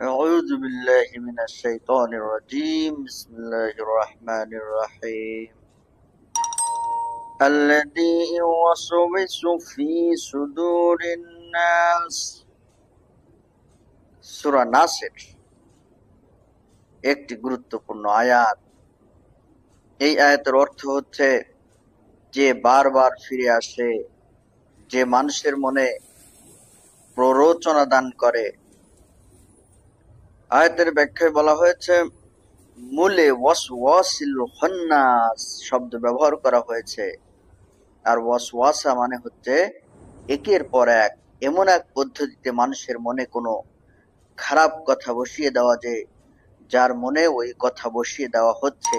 أعوذ بالله من الشيطان الرجيم بسم الله الرحمن الرحيم الذي يوسوس في صدور الناس সূরা নাসের একটি গুরুত্বপূর্ণ আয়াত। এই আয়াতের অর্থ হচ্ছে যে বারবার ফিরে আসে, যে মানুষের মনে প্ররোচনা দান করে। আয়াতের ব্যাখ্যায় বলা হয়েছে মূলে ওয়াসওয়াসিল খান্নাস শব্দ ব্যবহার করা হয়েছে, আর ওয়াসওয়াসা মানে হচ্ছে একের পর এক এমন এক পদ্ধতিতে মানুষের মনে কোনো খারাপ কথা বসিয়ে দেওয়া, যে যার মনে ওই কথা বসিয়ে দেওয়া হচ্ছে।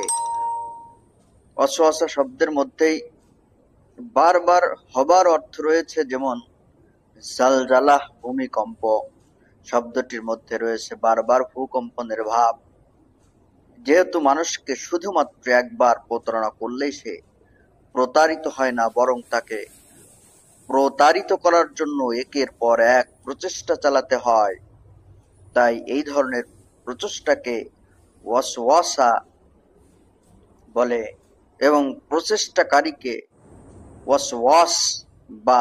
ওয়াসওয়াসা শব্দের মধ্যেই বারবার হবার অর্থ রয়েছে, যেমন জালজালাহ ভূমিকম্প শব্দটির মধ্যে রয়েছে বারবার ভূকম্পনের ভাব। যেহেতু মানুষকে শুধুমাত্র একবার প্রতারণা করলেই সে প্রতারিত হয় না, বরং তাকে প্রতারিত করার জন্য একের পর এক প্রচেষ্টা চালাতে হয়, তাই এই ধরনের প্রচেষ্টাকে ওয়াসওয়াসা বলে এবং প্রচেষ্টাকারীকে ওয়াসওয়াস বা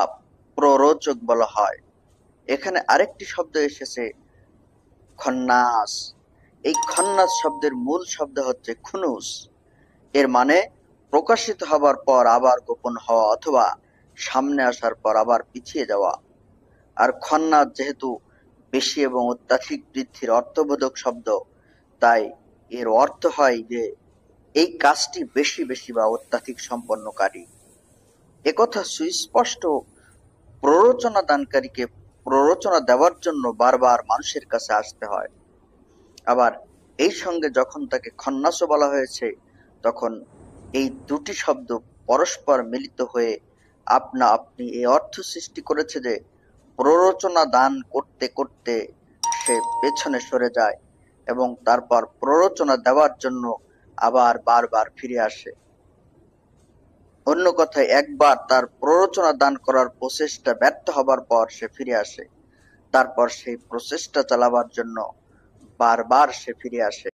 প্ররোচক বলা হয়। এখানে আরেকটি শব্দ এসেছে খন্নাস। এই খন্নাস শব্দের মূল শব্দ হচ্ছে খুনুস। এর মানে প্রকাশিত হবার পর আবার গোপন হওয়া অথবা সামনে আসার পর আবার পিছিয়ে যাওয়া। আর খন্নাস যেহেতু বেশি এবং অত্যাধিক বৃদ্ধির অর্থবোধক শব্দ, তাই এর অর্থ হয় যে এই কাজটি বেশি বেশি বা অত্যাধিক সম্পন্নকারী। একথা সুস্পষ্ট প্ররোচনা দানকারীকে প্ররোচনা দেওয়ার জন্য বারবার মানুষের কাছে আসতে হয়। আবার এই সঙ্গে যখন তাকে খন্নাসও বলা হয়েছে, তখন এই দুটি শব্দ পরস্পর মিলিত হয়ে আপনা আপনি এই অর্থ সৃষ্টি করেছে যে প্ররোচনা দান করতে করতে সে পেছনে সরে যায় এবং তারপর প্ররোচনা দেওয়ার জন্য আবার বারবার ফিরে আসে। অন্য কথায়, একবার তার প্ররোচনা দান করার প্রচেষ্টা ব্যর্থ হবার পর সে ফিরে আসে, তারপর সেই প্রচেষ্টা চালাবার জন্য বারবার সে ফিরে আসে।